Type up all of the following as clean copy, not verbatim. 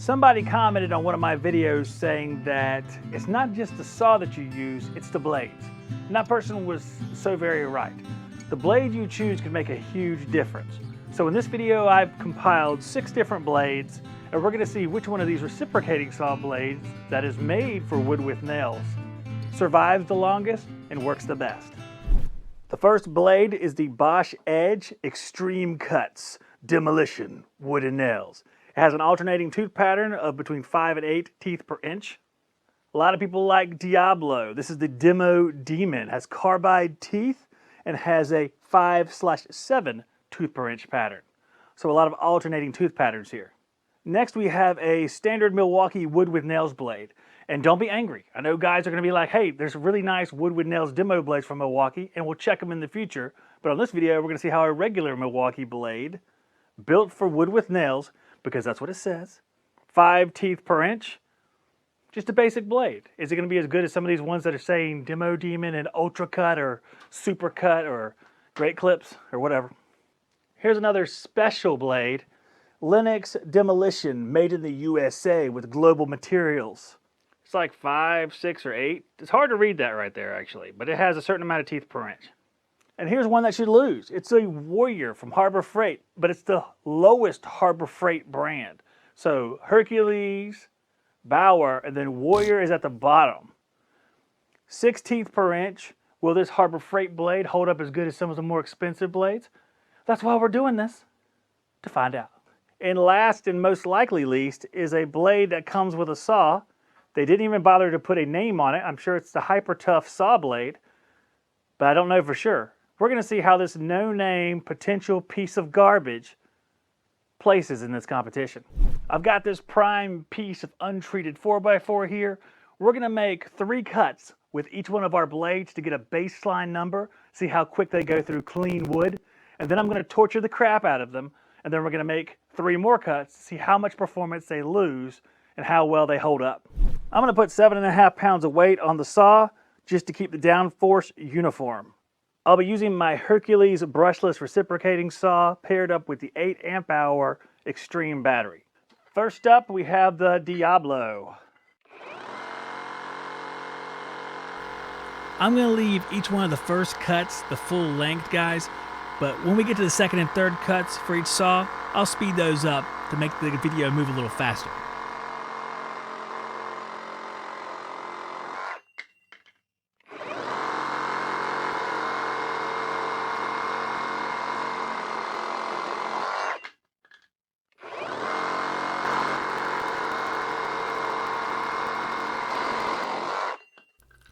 Somebody commented on one of my videos saying that it's not just the saw that you use, it's the blades. And that person was so very right. The blade you choose can make a huge difference. So in this video, I've compiled 6 different blades, and we're gonna see which one of these reciprocating saw blades that is made for wood with nails survives the longest and works the best. The first blade is the Bosch Edge Extreme Cuts Demolition Wooden Nails. It has an alternating tooth pattern of between 5 and 8 teeth per inch. A lot of people like Diablo. This is the Demo Demon. It has carbide teeth and has a 5/7 tooth per inch pattern. So a lot of alternating tooth patterns here. Next we have a standard Milwaukee wood with nails blade. And don't be angry. I know guys are going to be like, hey, there's really nice wood with nails demo blades from Milwaukee, and we'll check them in the future. But on this video, we're going to see how a regular Milwaukee blade, built for wood with nails, because that's what it says, 5 teeth per inch, just a basic blade. Is it going to be as good as some of these ones that are saying Demo Demon and Ultra Cut or Super Cut or Great Clips or whatever? Here's another special blade, Lennox Demolition, made in the USA with global materials. It's like 5, 6, or 8. It's hard to read that right there, actually, but it has a certain amount of teeth per inch. And here's one that you lose. It's a Warrior from Harbor Freight, but it's the lowest Harbor Freight brand. So Hercules, Bauer, and then Warrior is at the bottom. 6 teeth per inch. Will this Harbor Freight blade hold up as good as some of the more expensive blades? That's why we're doing this, to find out. And last and most likely least is a blade that comes with a saw. They didn't even bother to put a name on it. I'm sure it's the Hyper Tough saw blade, but I don't know for sure. We're going to see how this no-name potential piece of garbage places in this competition. I've got this prime piece of untreated 4x4 here. We're going to make 3 cuts with each one of our blades to get a baseline number, see how quick they go through clean wood, and then I'm going to torture the crap out of them, and then we're going to make 3 more cuts to see how much performance they lose and how well they hold up. I'm going to put 7.5 pounds of weight on the saw just to keep the downforce uniform. I'll be using my Hercules brushless reciprocating saw paired up with the 8 amp hour extreme battery. First up, we have the Diablo. I'm going to leave each one of the first cuts the full length, guys, but when we get to the second and third cuts for each saw, I'll speed those up to make the video move a little faster.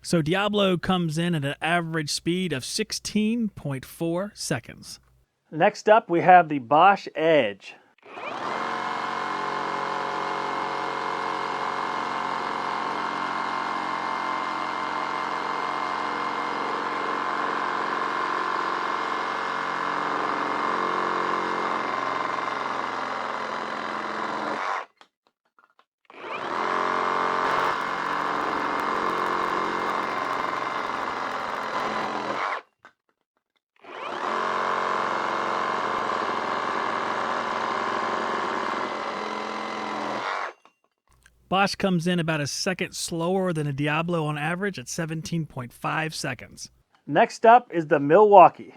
So Diablo comes in at an average speed of 16.4 seconds. Next up, we have the Bosch Edge. Bosch comes in about a second slower than a Diablo on average at 17.5 seconds. Next up is the Milwaukee.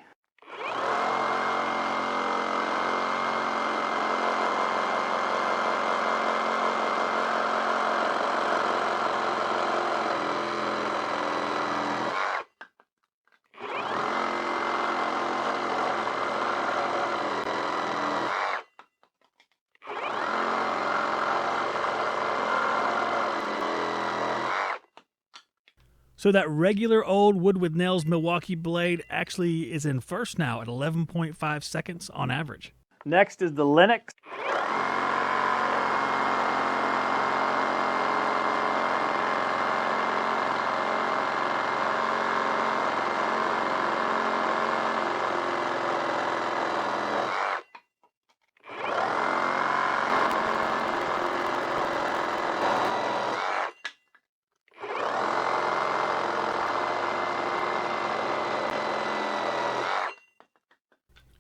So that regular old wood with nails Milwaukee blade actually is in first now at 11.5 seconds on average. Next is the Lennox.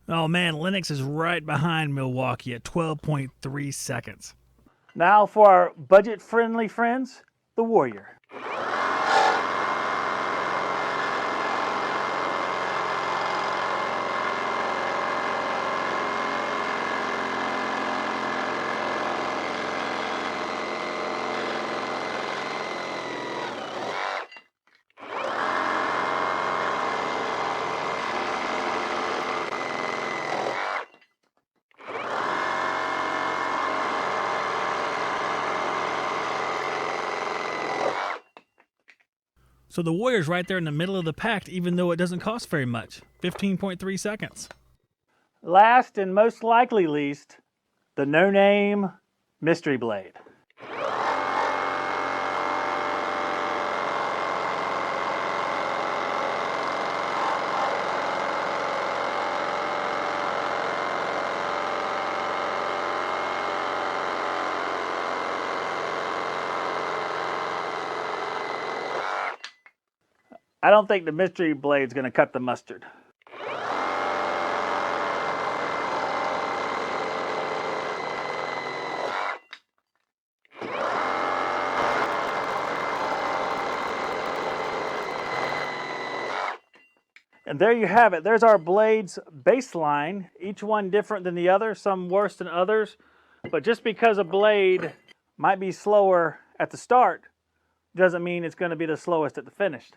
Oh man, Lennox is right behind Milwaukee at 12.3 seconds. Now for our budget-friendly friends, the Warrior. So the Warrior's right there in the middle of the pack, even though it doesn't cost very much. 15.3 seconds. Last and most likely least, the no-name Mystery Blade. I don't think the Mystery Blade's going to cut the mustard. And there you have it. There's our blades baseline, each one different than the other, some worse than others. But just because a blade might be slower at the start doesn't mean it's going to be the slowest at the finish.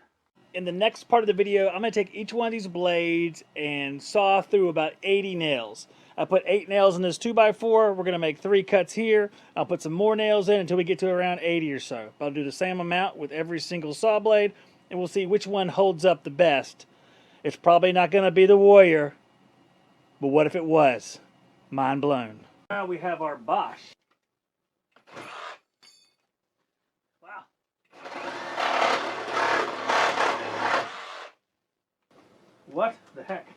In the next part of the video, I'm going to take each one of these blades and saw through about 80 nails. I put 8 nails in this 2x4. We're going to make 3 cuts here. I'll put some more nails in until we get to around 80 or so. I'll do the same amount with every single saw blade, and we'll see which one holds up the best. It's probably not going to be the Warrior, but what if it was? Mind blown. Now we have our Bosch. Wow. What the heck?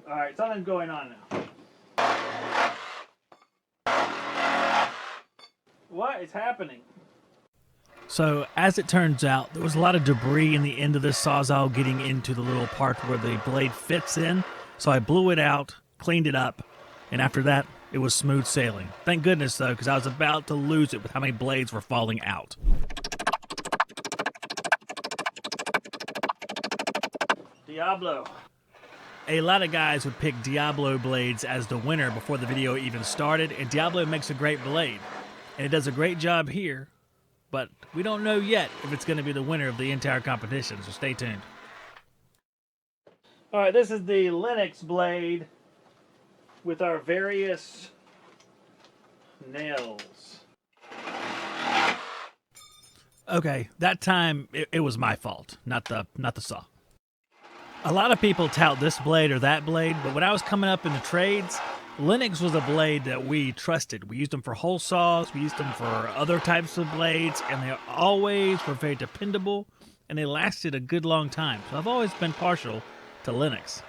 All right, something's going on now. What is happening? So, as it turns out, there was a lot of debris in the end of this Sawzall getting into the little part where the blade fits in. So I blew it out, cleaned it up, and after that, it was smooth sailing. Thank goodness, though, because I was about to lose it with how many blades were falling out. Diablo. A lot of guys would pick Diablo blades as the winner before the video even started, and Diablo makes a great blade. And it does a great job here. But we don't know yet if it's going to be the winner of the entire competition, so stay tuned. All right, this is the Lennox blade with our various nails. Okay, that time it was my fault, not the saw. A lot of people tout this blade or that blade, but when I was coming up in the trades, Lennox was a blade that we trusted. We used them for hole saws, we used them for other types of blades, and they always were very dependable, and they lasted a good long time. So I've always been partial to Lennox.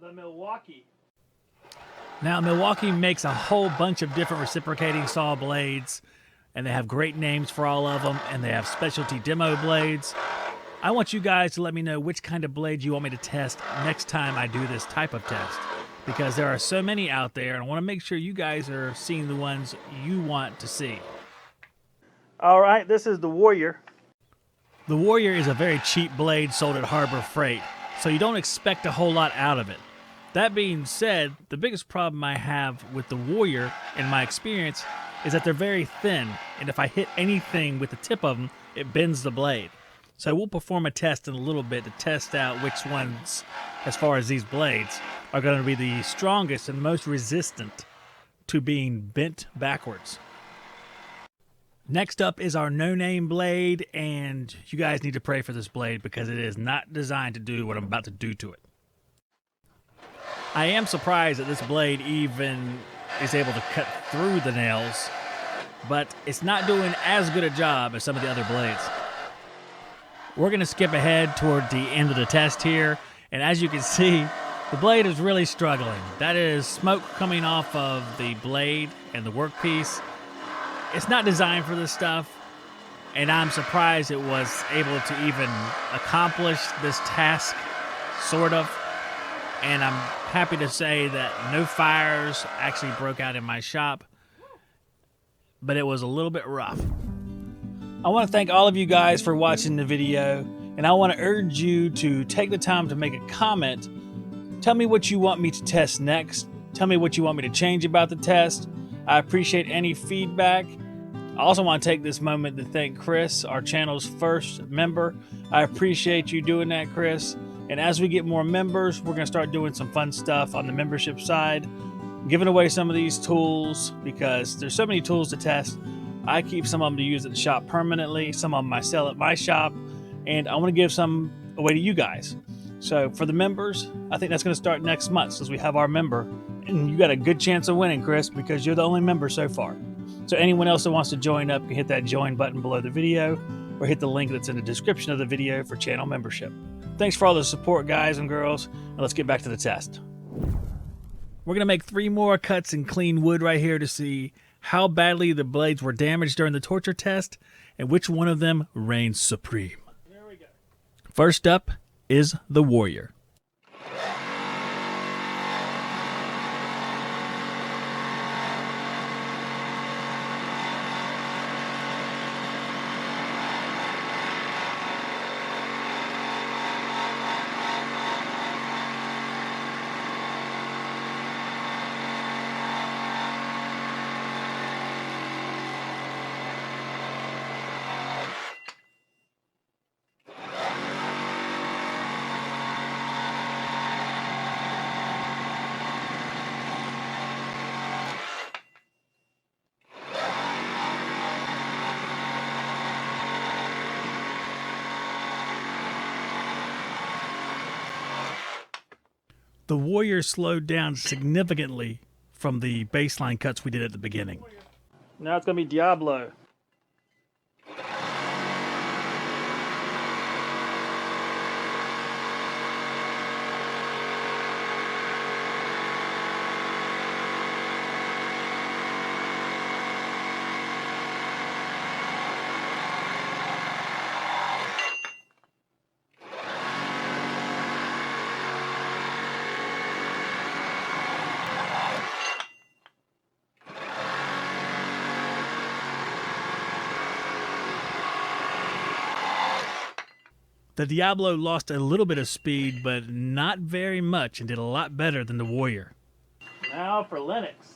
The Milwaukee. Now, Milwaukee makes a whole bunch of different reciprocating saw blades, and they have great names for all of them, and they have specialty demo blades. I want you guys to let me know which kind of blade you want me to test next time I do this type of test, because there are so many out there, and I want to make sure you guys are seeing the ones you want to see. All right, this is the Warrior. The Warrior is a very cheap blade sold at Harbor Freight, so you don't expect a whole lot out of it. That being said, the biggest problem I have with the Warrior, in my experience, is that they're very thin, and if I hit anything with the tip of them, it bends the blade. So we'll perform a test in a little bit to test out which ones, as far as these blades, are going to be the strongest and most resistant to being bent backwards. Next up is our no-name blade, and you guys need to pray for this blade because it is not designed to do what I'm about to do to it. I am surprised that this blade even is able to cut through the nails, but it's not doing as good a job as some of the other blades. We're going to skip ahead toward the end of the test here, and as you can see, the blade is really struggling. That is smoke coming off of the blade and the workpiece. It's not designed for this stuff, and I'm surprised it was able to even accomplish this task, sort of. and I'm happy to say that no fires actually broke out in my shop, but it was a little bit rough. I want to thank all of you guys for watching the video, and I want to urge you to take the time to make a comment. Tell me what you want me to test next. Tell me what you want me to change about the test. I appreciate any feedback. I also want to take this moment to thank Chris, our channel's first member. I appreciate you doing that, Chris. And as we get more members, we're going to start doing some fun stuff on the membership side, giving away some of these tools because there's so many tools to test. I keep some of them to use at the shop permanently. Some of them I sell at my shop, and I want to give some away to you guys. So for the members, I think that's going to start next month since we have our member. And you got a good chance of winning, Chris, because you're the only member so far. So anyone else that wants to join up can hit that join button below the video or hit the link that's in the description of the video for channel membership. Thanks for all the support, guys and girls, and let's get back to the test. We're going to make 3 more cuts in clean wood right here to see how badly the blades were damaged during the torture test and which one of them reigns supreme. There we go. First up is the Warrior. The Warrior slowed down significantly from the baseline cuts we did at the beginning. Now it's going to be Diablo. The Diablo lost a little bit of speed, but not very much, and did a lot better than the Warrior. Now for Lennox.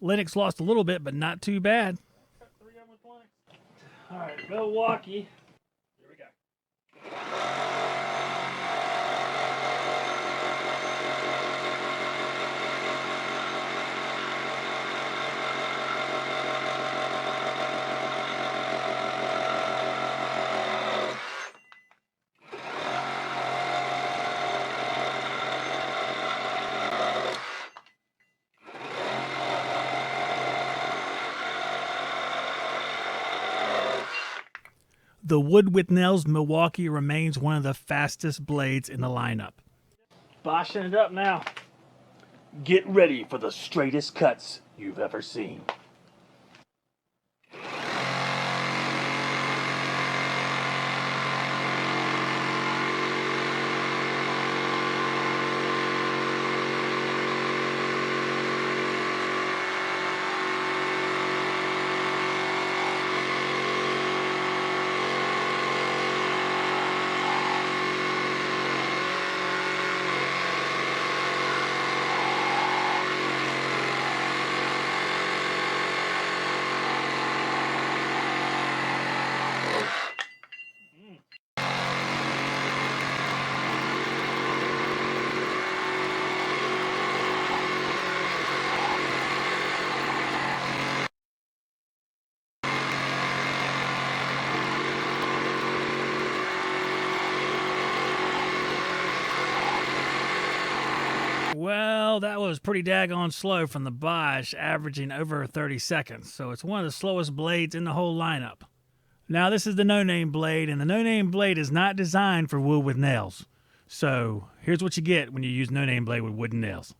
Lennox lost a little bit, but not too bad. All right, Milwaukee. Here we go. The Wood with Nails Milwaukee remains one of the fastest blades in the lineup. Bosching it up now. Get ready for the straightest cuts you've ever seen. Well, that was pretty daggone slow from the Bosch, averaging over 30 seconds, so it's one of the slowest blades in the whole lineup. Now, this is the no-name blade, and the no-name blade is not designed for wood with nails. So, here's what you get when you use no-name blade with wooden nails.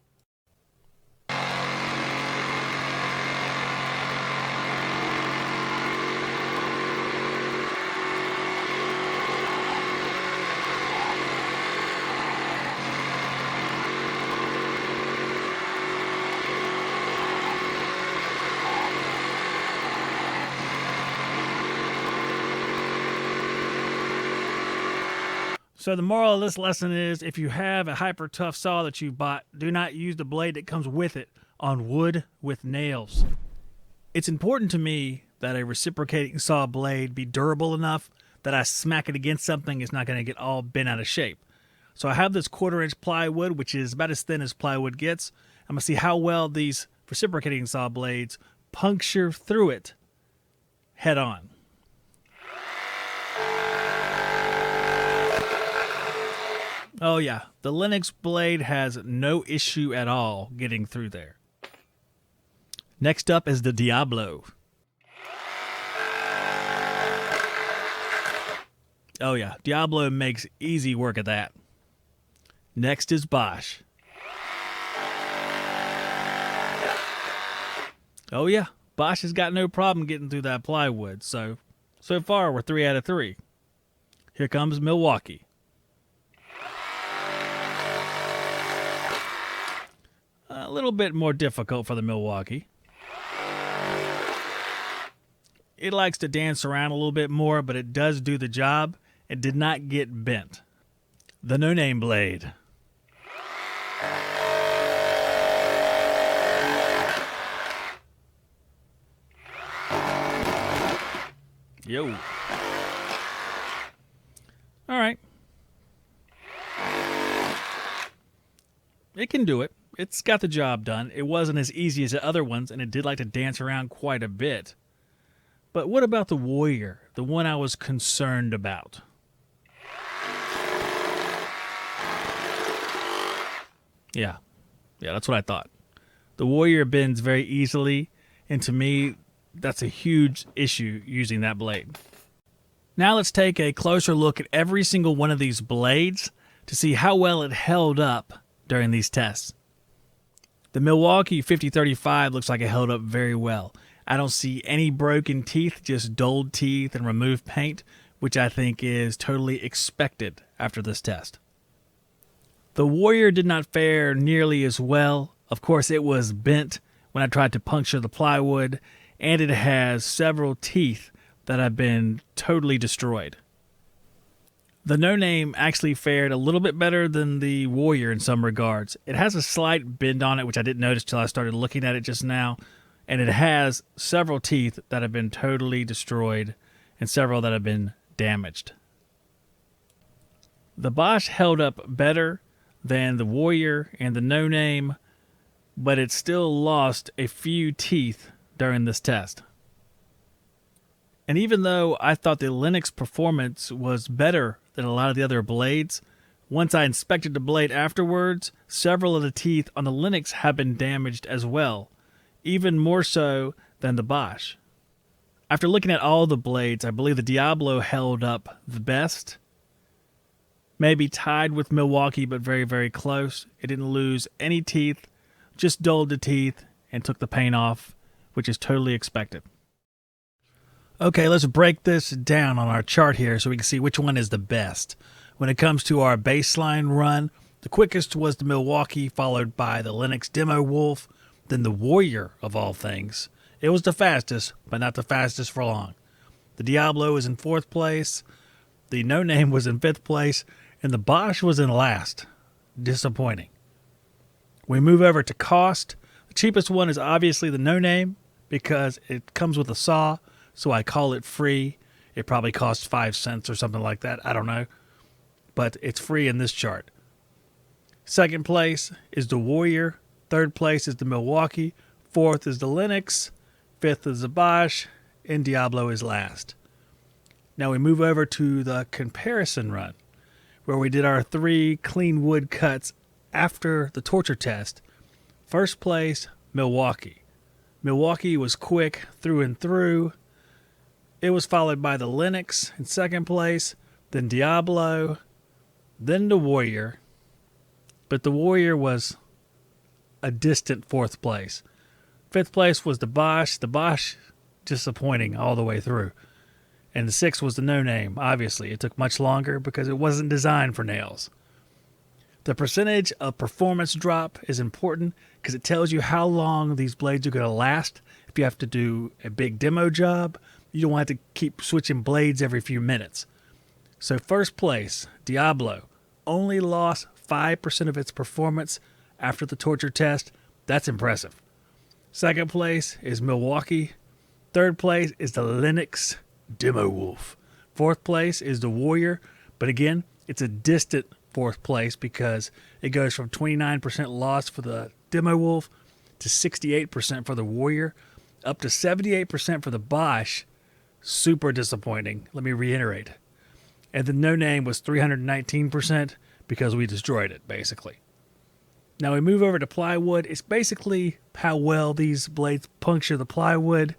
So the moral of this lesson is, if you have a hyper tough saw that you bought, do not use the blade that comes with it on wood with nails. It's important to me that a reciprocating saw blade be durable enough that I smack it against something, it's not going to get all bent out of shape. So I have this 1/4-inch plywood, which is about as thin as plywood gets. I'm going to see how well these reciprocating saw blades puncture through it head on. Oh yeah, the Lennox blade has no issue at all getting through there. Next up is the Diablo. Oh yeah, Diablo makes easy work of that. Next is Bosch. Oh yeah, Bosch has got no problem getting through that plywood, so far we're 3 out of 3. Here comes Milwaukee. A little bit more difficult for the Milwaukee. It likes to dance around a little bit more, but it does do the job. It did not get bent. The no-name blade. Yo. All right. It can do it. It's got the job done. It wasn't as easy as the other ones, and it did like to dance around quite a bit. But what about the Warrior, the one I was concerned about? Yeah, that's what I thought. The Warrior bends very easily, and to me, that's a huge issue using that blade. Now let's take a closer look at every single one of these blades to see how well it held up during these tests. The Milwaukee 5035 looks like it held up very well. I don't see any broken teeth, just dulled teeth and removed paint, which I think is totally expected after this test. The Warrior did not fare nearly as well. Of course, it was bent when I tried to puncture the plywood, and it has several teeth that have been totally destroyed. The no-name actually fared a little bit better than the Warrior in some regards. It has a slight bend on it, which I didn't notice till I started looking at it just now, and it has several teeth that have been totally destroyed and several that have been damaged. The Bosch held up better than the Warrior and the no-name, but it still lost a few teeth during this test. And even though I thought the Lennox performance was better than a lot of the other blades, once I inspected the blade afterwards, several of the teeth on the Lennox have been damaged as well, even more so than the Bosch. After looking at all the blades, I believe the Diablo held up the best. Maybe tied with Milwaukee, but very, very close. It didn't lose any teeth, just dulled the teeth and took the paint off, which is totally expected. Okay, let's break this down on our chart here so we can see which one is the best. When it comes to our baseline run, the quickest was the Milwaukee, followed by the Lennox Demo Wolf, then the Warrior of all things. It was the fastest, but not the fastest for long. The Diablo was in 4th place, the no-name was in 5th place, and the Bosch was in last. Disappointing. We move over to cost. The cheapest one is obviously the no-name because it comes with a saw, so I call it free. It probably costs 5 cents or something like that. I don't know. But it's free in this chart. 2nd place is the Warrior. 3rd place is the Milwaukee. 4th is the Lennox. 5th is the Bosch. And Diablo is last. Now we move over to the comparison run, where we did our 3 clean wood cuts after the torture test, first place, Milwaukee. Milwaukee was quick through and through. It was followed by the Lennox in second place, then Diablo, then the Warrior. But the Warrior was a distant fourth place. Fifth place was the Bosch. The Bosch, disappointing all the way through. And the sixth was the No Name. Obviously, it took much longer because it wasn't designed for nails. The percentage of performance drop is important because it tells you how long these blades are going to last. If you have to do a big demo job, you don't want to keep switching blades every few minutes. So first place, Diablo, only lost 5% of its performance after the torture test. That's impressive. Second place is Milwaukee. Third place is the Lennox Demo Wolf. Fourth place is the Warrior, but again, it's a distant fourth place because it goes from 29% loss for the Demo Wolf to 68% for the Warrior, up to 78% for the Bosch. Super disappointing. Let me reiterate. And the No Name was 319% because we destroyed it, basically. Now we move over to plywood. It's basically how well these blades puncture the plywood,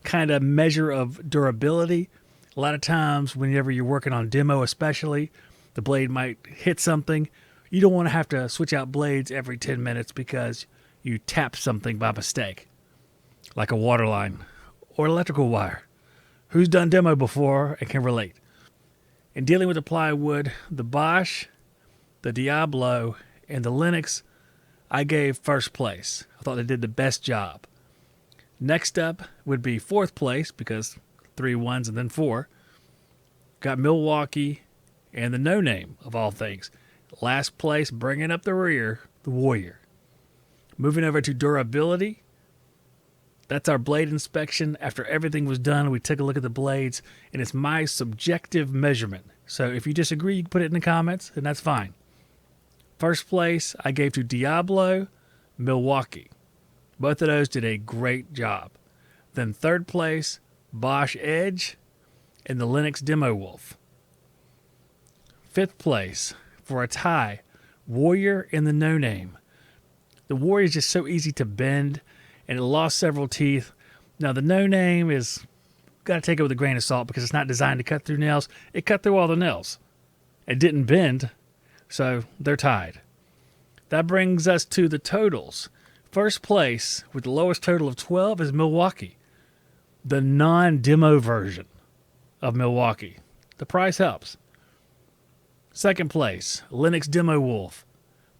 kind of measure of durability. A lot of times whenever you're working on demo especially, the blade might hit something. You don't want to have to switch out blades every 10 minutes because you tap something by mistake, like a water line or electrical wire. Who's done demo before and can relate? In dealing with the plywood, the Bosch, the Diablo, and the Lennox, I gave first place. I thought they did the best job. Next up would be fourth place because 3 ones and then 4. Got Milwaukee and the No Name of all things. Last place, bringing up the rear, the Warrior. Moving over to durability. That's our blade inspection. After everything was done, we took a look at the blades, and it's my subjective measurement. So if you disagree, you can put it in the comments, and that's fine. First place, I gave to Diablo, Milwaukee. Both of those did a great job. Then third place, Bosch Edge, and the Lennox Demo Wolf. Fifth place, for a tie, Warrior and the No Name. The Warrior is just so easy to bend, and it lost several teeth. Now, the No Name is, got to take it with a grain of salt because it's not designed to cut through nails. It cut through all the nails. It didn't bend, so they're tied. That brings us to the totals. First place, with the lowest total of 12, is Milwaukee, the non-demo version of Milwaukee. The price helps. Second place, Lennox Demo Wolf.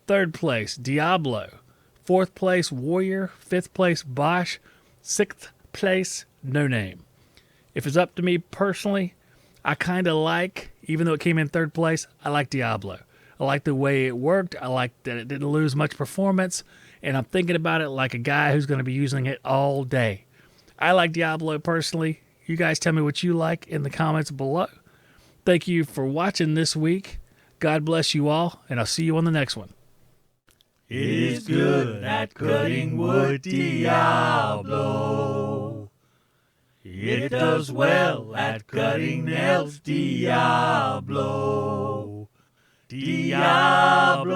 Third place, Diablo. Fourth place, Warrior. Fifth place, Bosch. Sixth place, No Name. If it's up to me personally, I kind of like, even though it came in third place, I like Diablo. I like the way it worked. I like that it didn't lose much performance. And I'm thinking about it like a guy who's going to be using it all day. I like Diablo personally. You guys tell me what you like in the comments below. Thank you for watching this week. God bless you all, and I'll see you on the next one. It's good at cutting wood, Diablo. It does well at cutting nails, Diablo. Diablo.